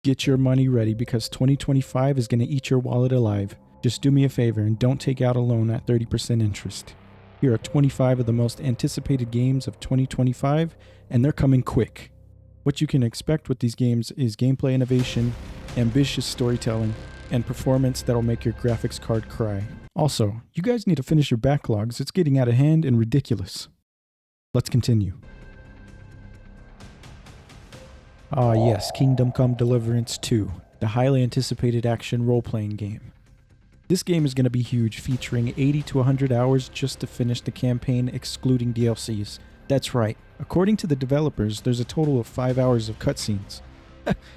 Get your money ready because 2025 is going to eat your wallet alive. Just do me a favor and don't take out a loan at 30% interest. Here are 25 of the most anticipated games of 2025, and they're coming quick. What you can expect with these games is gameplay innovation, ambitious storytelling, and performance that'll make your graphics card cry. Also, you guys need to finish your backlogs. It's getting out of hand and ridiculous. Let's continue. Ah yes, Kingdom Come Deliverance 2, the highly anticipated action role-playing game. This game is going to be huge, featuring 80 to 100 hours just to finish the campaign, excluding DLCs. That's right, according to the developers, there's a total of 5 hours of cutscenes.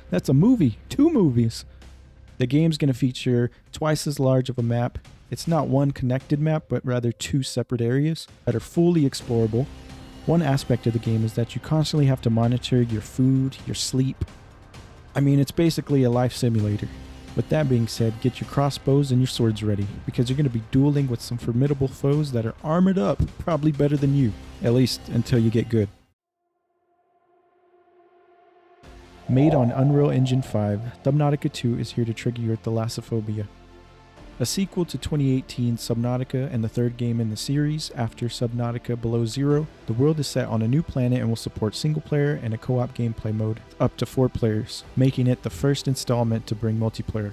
That's a movie, 2 movies! The game's going to feature twice as large of a map. It's not one connected map, but rather 2 separate areas that are fully explorable. One aspect of the game is that you constantly have to monitor your food, your sleep. I mean, it's basically a life simulator. With that being said, get your crossbows and your swords ready, because you're going to be dueling with some formidable foes that are armored up, probably better than you, at least until you get good. Made on Unreal Engine 5, Subnautica 2 is here to trigger your thalassophobia. A sequel to 2018's Subnautica and the third game in the series, after Subnautica Below Zero, the world is set on a new planet and will support single-player and a co-op gameplay mode, up to 4 players, making it the first installment to bring multiplayer.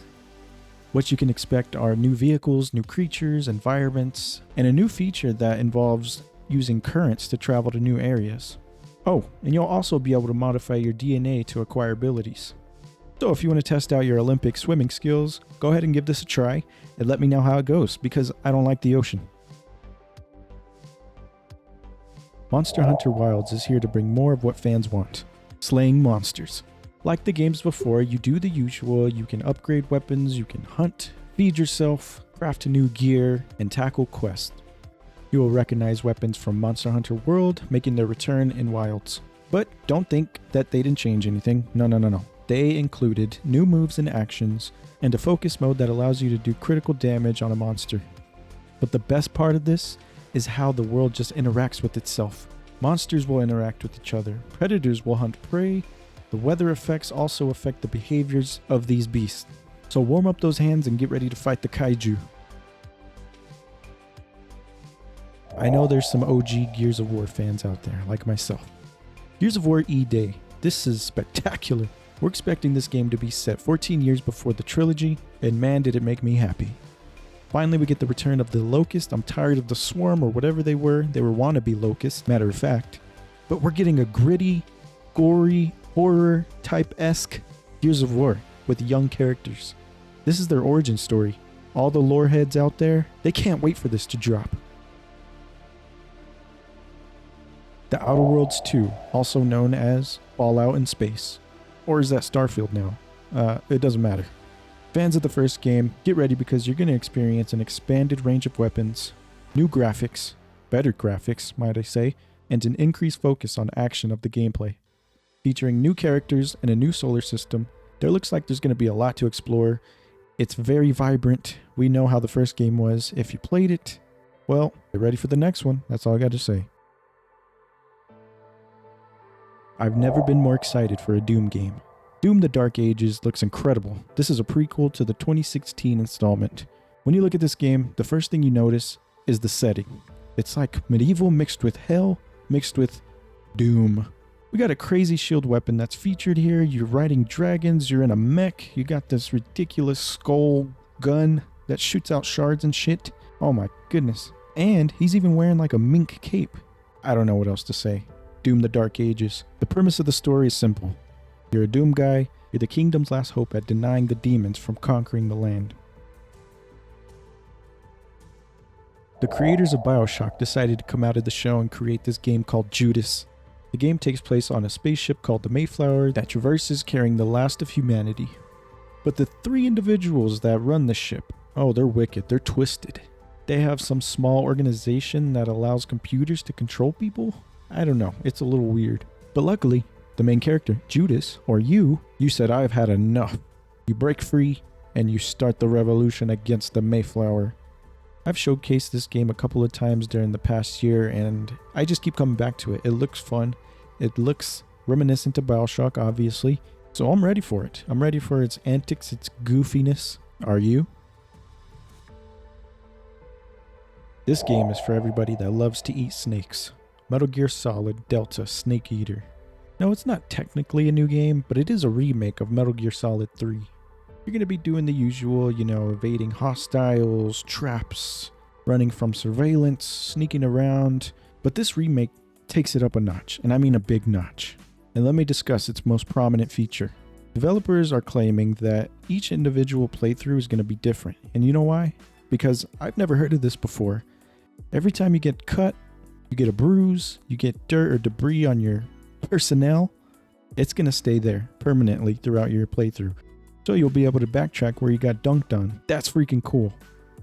What you can expect are new vehicles, new creatures, environments, and a new feature that involves using currents to travel to new areas. Oh, and you'll also be able to modify your DNA to acquire abilities. So if you want to test out your Olympic swimming skills, go ahead and give this a try and let me know how it goes, because I don't like the ocean. Monster Hunter Wilds is here to bring more of what fans want: slaying monsters. Like the games before, you do the usual. You can upgrade weapons, you can hunt, feed yourself, craft new gear, and tackle quests. You will recognize weapons from Monster Hunter World, making their return in Wilds. But don't think that they didn't change anything. No. They included new moves and actions, and a focus mode that allows you to do critical damage on a monster. But the best part of this is how the world just interacts with itself. Monsters will interact with each other, predators will hunt prey, the weather effects also affect the behaviors of these beasts. So warm up those hands and get ready to fight the kaiju. I know there's some OG Gears of War fans out there, like myself. Gears of War E-Day. This is spectacular. We're expecting this game to be set 14 years before the trilogy, and man did it make me happy. Finally, we get the return of the Locust. I'm tired of the Swarm or whatever they were. They were wannabe Locusts, matter of fact. But we're getting a gritty, gory, horror-type-esque Gears of War with young characters. This is their origin story. All the lore heads out there, they can't wait for this to drop. The Outer Worlds 2, also known as Fallout in Space. Or is that Starfield now? It doesn't matter. Fans of the first game, get ready because you're going to experience an expanded range of weapons, new graphics, better graphics, might I say, and an increased focus on action of the gameplay. Featuring new characters and a new solar system, there looks like there's going to be a lot to explore. It's very vibrant. We know how the first game was. If you played it, well, get ready for the next one. That's all I got to say. I've never been more excited for a Doom game. Doom the Dark Ages looks incredible. This is a prequel to the 2016 installment. When you look at this game, the first thing you notice is the setting. It's like medieval mixed with hell, mixed with Doom. We got a crazy shield weapon that's featured here. You're riding dragons, you're in a mech, you got this ridiculous skull gun that shoots out shards and shit. Oh my goodness. And he's even wearing like a mink cape. I don't know what else to say. Doom the Dark Ages. The premise of the story is simple. You're a Doom guy, you're the kingdom's last hope at denying the demons from conquering the land. The creators of BioShock decided to come out of the show and create this game called Judas. The game takes place on a spaceship called the Mayflower that traverses carrying the last of humanity. But the 3 individuals that run the ship, oh, they're wicked, they're twisted. They have some small organization that allows computers to control people? I don't know, it's a little weird. But luckily, the main character, Judas, or you said I've had enough. You break free and you start the revolution against the Mayflower. I've showcased this game a couple of times during the past year and I just keep coming back to it. It looks fun. It looks reminiscent to BioShock, obviously. So I'm ready for it. I'm ready for its antics, its goofiness. Are you? This game is for everybody that loves to eat snakes. Metal Gear Solid Delta Snake Eater. No, it's not technically a new game, but it is a remake of Metal Gear Solid 3. You're going to be doing the usual, evading hostiles, traps, running from surveillance, sneaking around. But this remake takes it up a notch, and I mean a big notch. And let me discuss its most prominent feature. Developers are claiming that each individual playthrough is going to be different. And you know why? Because I've never heard of this before. Every time you get cut, you get a bruise, you get dirt or debris on your personnel, it's going to stay there permanently throughout your playthrough. So you'll be able to backtrack where you got dunked on. That's freaking cool.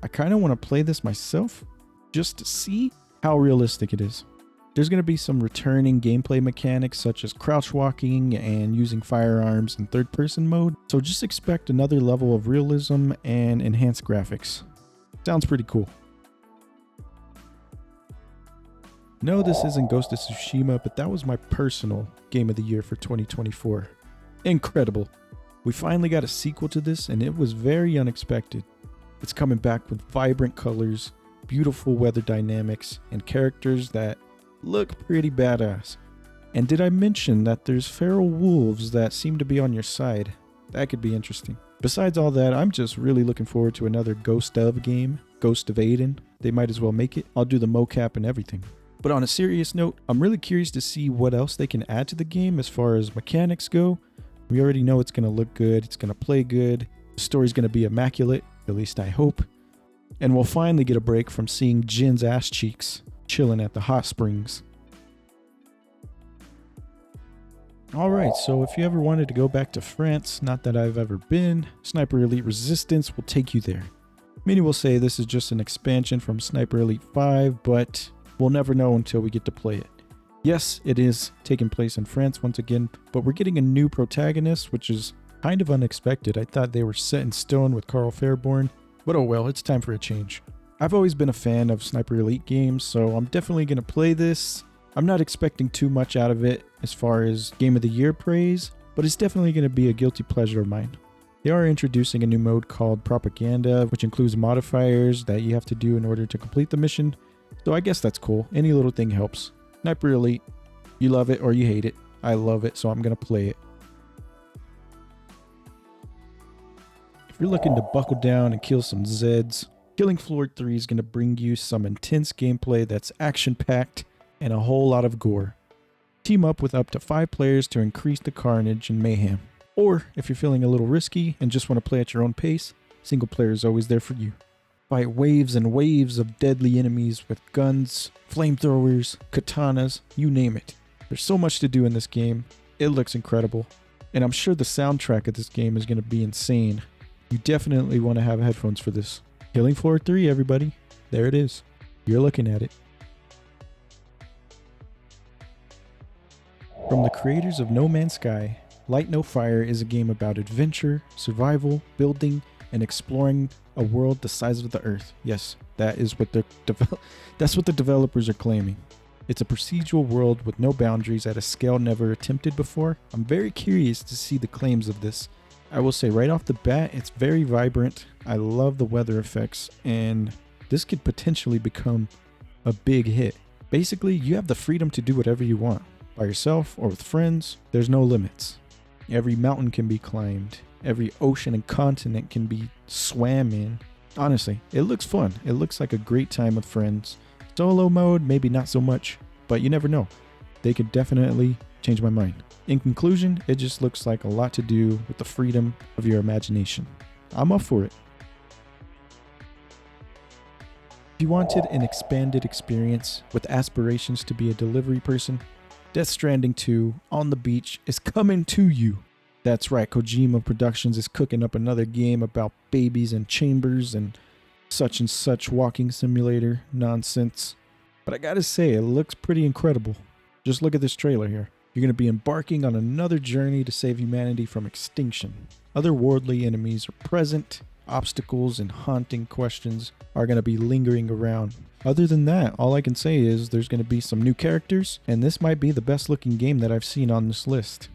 I kind of want to play this myself just to see how realistic it is. There's going to be some returning gameplay mechanics such as crouch walking and using firearms in third-person mode. So just expect another level of realism and enhanced graphics. Sounds pretty cool. No, this isn't Ghost of Tsushima, but that was my personal game of the year for 2024. Incredible. We finally got a sequel to this, and it was very unexpected. It's coming back with vibrant colors, beautiful weather dynamics, and characters that look pretty badass. And did I mention that there's feral wolves that seem to be on your side? That could be interesting. Besides all that, I'm just really looking forward to another Ghost of game, Ghost of Aiden. They might as well make it. I'll do the mocap and everything. But on a serious note, I'm really curious to see what else they can add to the game as far as mechanics go. We already know it's going to look good, it's going to play good, the story's going to be immaculate, at least I hope. And we'll finally get a break from seeing Jin's ass cheeks chilling at the hot springs. Alright, so if you ever wanted to go back to France, not that I've ever been, Sniper Elite Resistance will take you there. Many will say this is just an expansion from Sniper Elite 5, but we'll never know until we get to play it. Yes, it is taking place in France once again, but we're getting a new protagonist, which is kind of unexpected. I thought they were set in stone with Carl Fairborn, but oh well, it's time for a change. I've always been a fan of Sniper Elite games, so I'm definitely going to play this. I'm not expecting too much out of it as far as Game of the Year praise, but it's definitely going to be a guilty pleasure of mine. They are introducing a new mode called Propaganda, which includes modifiers that you have to do in order to complete the mission. So I guess that's cool. Any little thing helps. Sniper Elite, you love it or you hate it. I love it, so I'm going to play it. If you're looking to buckle down and kill some Zeds, Killing Floor 3 is going to bring you some intense gameplay that's action-packed and a whole lot of gore. Team up with up to 5 players to increase the carnage and mayhem. Or, if you're feeling a little risky and just want to play at your own pace, single player is always there for you. Fight waves and waves of deadly enemies with guns, flamethrowers, katanas, you name it. There's so much to do in this game. It looks incredible. And I'm sure the soundtrack of this game is going to be insane. You definitely want to have headphones for this. Killing Floor 3, everybody. There it is. You're looking at it. From the creators of No Man's Sky, Light No Fire is a game about adventure, survival, building, and exploring a world the size of the Earth. Yes, that is what that's what the developers are claiming. It's a procedural world with no boundaries at a scale never attempted before. I'm very curious to see the claims of this. I will say right off the bat, it's very vibrant. I love the weather effects, and this could potentially become a big hit. Basically, you have the freedom to do whatever you want. By yourself or with friends, there's no limits. Every mountain can be climbed. Every ocean and continent can be swam in. Honestly, it looks fun. It looks like a great time with friends. Solo mode, maybe not so much, but you never know. They could definitely change my mind. In conclusion, it just looks like a lot to do with the freedom of your imagination. I'm up for it. If you wanted an expanded experience with aspirations to be a delivery person, Death Stranding 2 on the beach is coming to you. That's right, Kojima Productions is cooking up another game about babies and chambers and such walking simulator nonsense. But I gotta say, it looks pretty incredible. Just look at this trailer here. You're gonna be embarking on another journey to save humanity from extinction. Otherworldly enemies are present. Obstacles and haunting questions are gonna be lingering around. Other than that, all I can say is there's gonna be some new characters, and this might be the best looking game that I've seen on this list.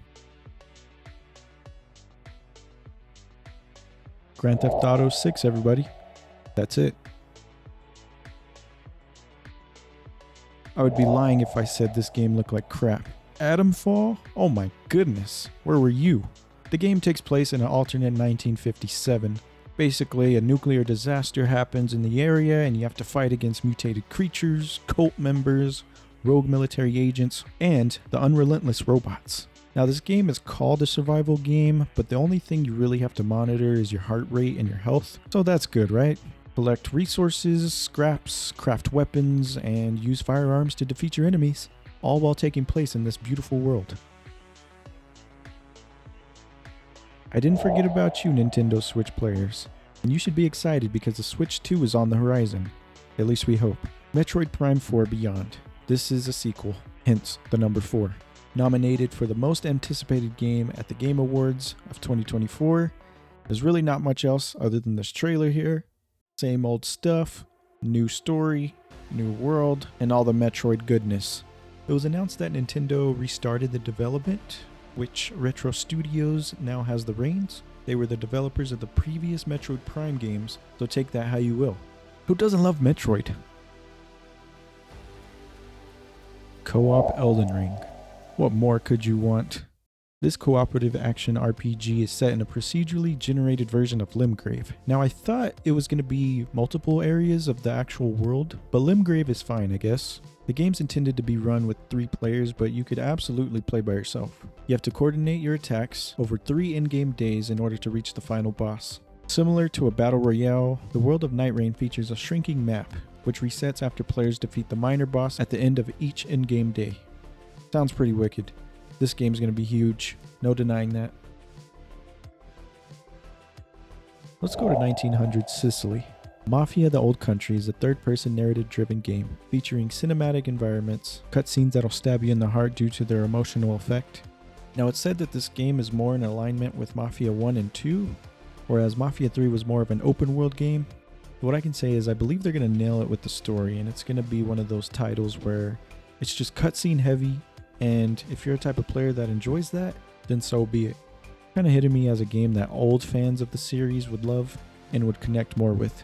Grand Theft Auto 6, everybody. That's it. I would be lying if I said this game looked like crap. Atomfall? Oh my goodness, where were you? The game takes place in an alternate 1957. Basically, a nuclear disaster happens in the area and you have to fight against mutated creatures, cult members, rogue military agents, and the unrelentless robots. Now, this game is called a survival game, but the only thing you really have to monitor is your heart rate and your health, so that's good, right? Collect resources, scraps, craft weapons, and use firearms to defeat your enemies, all while taking place in this beautiful world. I didn't forget about you, Nintendo Switch players, and you should be excited because the Switch 2 is on the horizon. At least we hope. Metroid Prime 4 Beyond. This is a sequel, hence the number 4. Nominated for the most anticipated game at the Game Awards of 2024. There's really not much else other than this trailer here. Same old stuff, new story, new world, and all the Metroid goodness. It was announced that Nintendo restarted the development, which Retro Studios now has the reins. They were the developers of the previous Metroid Prime games, so take that how you will. Who doesn't love Metroid? Co-op Elden Ring. What more could you want? This cooperative action RPG is set in a procedurally generated version of Limgrave. Now, I thought it was going to be multiple areas of the actual world, but Limgrave is fine, I guess. The game's intended to be run with 3 players, but you could absolutely play by yourself. You have to coordinate your attacks over 3 in-game days in order to reach the final boss. Similar to a battle royale, the world of Nightreign features a shrinking map, which resets after players defeat the minor boss at the end of each in-game day. Sounds pretty wicked. This game's going to be huge. No denying that. Let's go to 1900 Sicily. Mafia the Old Country is a third-person narrative-driven game featuring cinematic environments, cutscenes that'll stab you in the heart due to their emotional effect. Now, it's said that this game is more in alignment with Mafia 1 and 2, whereas Mafia 3 was more of an open-world game. What I can say is I believe they're going to nail it with the story, and it's going to be one of those titles where it's just cutscene heavy. And if you're a type of player that enjoys that, then so be it. Kind of hitting me as a game that old fans of the series would love and would connect more with.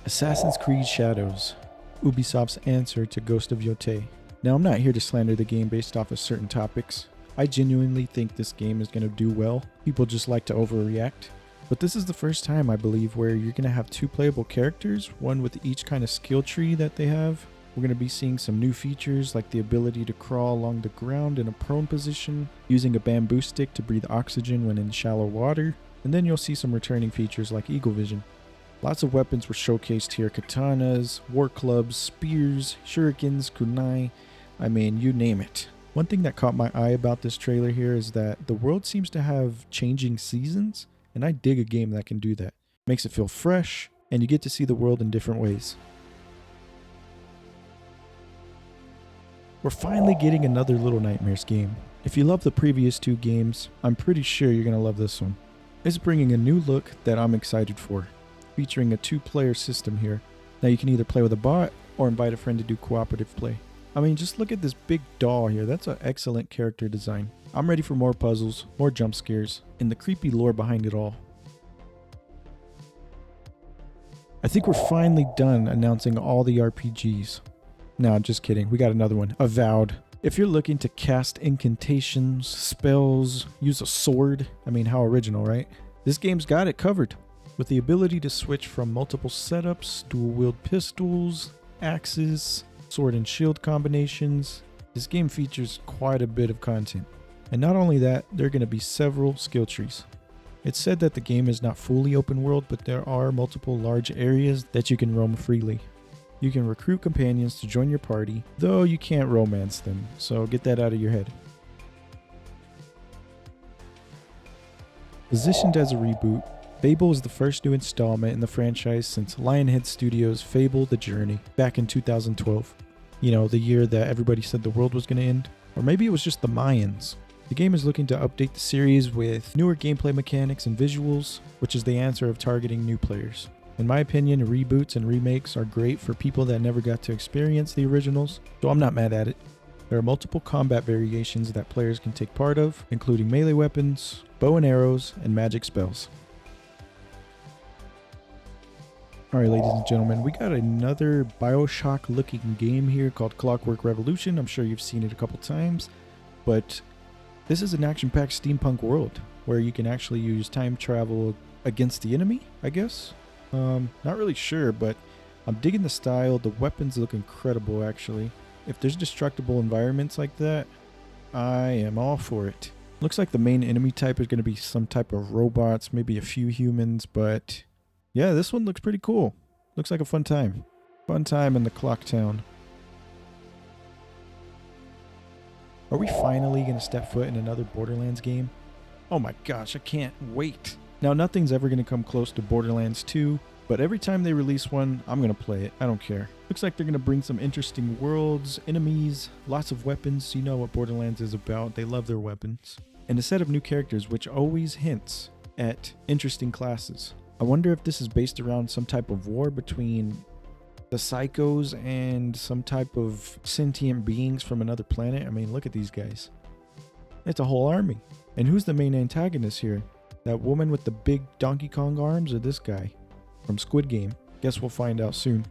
Assassin's Creed Shadows, Ubisoft's answer to Ghost of Yotei. Now, I'm not here to slander the game based off of certain topics. I genuinely think this game is going to do well. People just like to overreact. But this is the first time, I believe, where you're going to have 2 playable characters, one with each kind of skill tree that they have. We're going to be seeing some new features like the ability to crawl along the ground in a prone position, using a bamboo stick to breathe oxygen when in shallow water, and then you'll see some returning features like eagle vision. Lots of weapons were showcased here: katanas, war clubs, spears, shurikens, kunai, I mean, you name it. One thing that caught my eye about this trailer here is that the world seems to have changing seasons, and I dig a game that can do that. Makes it feel fresh, and you get to see the world in different ways. We're finally getting another Little Nightmares game. If you love the previous 2 games, I'm pretty sure you're going to love this one. It's bringing a new look that I'm excited for, featuring a 2-player system here. Now you can either play with a bot or invite a friend to do cooperative play. I mean, just look at this big doll here. That's an excellent character design. I'm ready for more puzzles, more jump scares, and the creepy lore behind it all. I think we're finally done announcing all the RPGs. No, just kidding. We got another one. Avowed. If you're looking to cast incantations, spells, use a sword, I mean, how original, right? This game's got it covered. With the ability to switch from multiple setups, dual-wield pistols, axes, sword and shield combinations, this game features quite a bit of content. And not only that, there are going to be several skill trees. It's said that the game is not fully open world, but there are multiple large areas that you can roam freely. You can recruit companions to join your party, though you can't romance them, so get that out of your head. Positioned as a reboot, Fable is the first new installment in the franchise since Lionhead Studios' Fable: The Journey back in 2012. You know, the year that everybody said the world was going to end. Or maybe it was just the Mayans. The game is looking to update the series with newer gameplay mechanics and visuals, which is the answer of targeting new players. In my opinion, reboots and remakes are great for people that never got to experience the originals, so I'm not mad at it. There are multiple combat variations that players can take part of, including melee weapons, bow and arrows, and magic spells. Alright, ladies and gentlemen, we got another Bioshock looking game here called Clockwork Revolution. I'm sure you've seen it a couple times, but this is an action-packed steampunk world where you can actually use time travel against the enemy, I guess. Not really sure, but I'm digging the style. The weapons look incredible, actually. If there's destructible environments like that, I am all for it. Looks like the main enemy type is going to be some type of robots, maybe a few humans, but yeah, this one looks pretty cool. Looks like a fun time. Fun time in the Clock Town. Are we finally going to step foot in another Borderlands game? Oh my gosh, I can't wait. Now, nothing's ever going to come close to Borderlands 2, but every time they release one, I'm going to play it. I don't care. Looks like they're going to bring some interesting worlds, enemies, lots of weapons. You know what Borderlands is about. They love their weapons. And a set of new characters, which always hints at interesting classes. I wonder if this is based around some type of war between the psychos and some type of sentient beings from another planet. I mean, look at these guys. It's a whole army. And who's the main antagonist here? That woman with the big Donkey Kong arms or this guy from Squid Game? Guess we'll find out soon.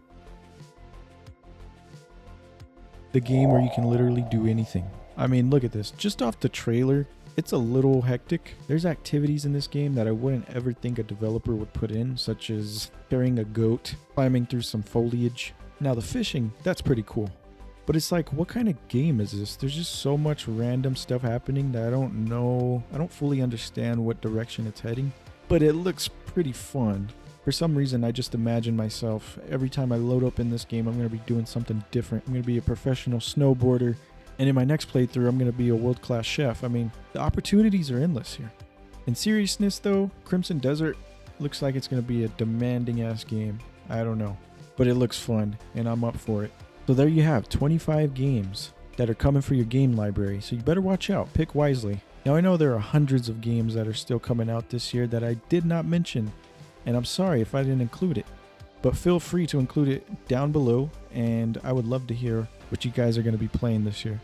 The game where you can literally do anything. I mean, look at this. Just off the trailer, it's a little hectic. There's activities in this game that I wouldn't ever think a developer would put in, such as carrying a goat, climbing through some foliage. Now the fishing, that's pretty cool. But it's like, what kind of game is this? There's just so much random stuff happening that I don't know. I don't fully understand what direction it's heading, but it looks pretty fun. For some reason, I just imagine myself, every time I load up in this game, I'm going to be doing something different. I'm going to be a professional snowboarder. And in my next playthrough, I'm going to be a world-class chef. I mean, the opportunities are endless here. In seriousness, though, Crimson Desert looks like it's going to be a demanding-ass game. I don't know. But it looks fun, and I'm up for it. So there you have 25 games that are coming for your game library. So you better watch out. Pick wisely. Now, I know there are hundreds of games that are still coming out this year that I did not mention. And I'm sorry if I didn't include it. But feel free to include it down below. And I would love to hear what you guys are going to be playing this year.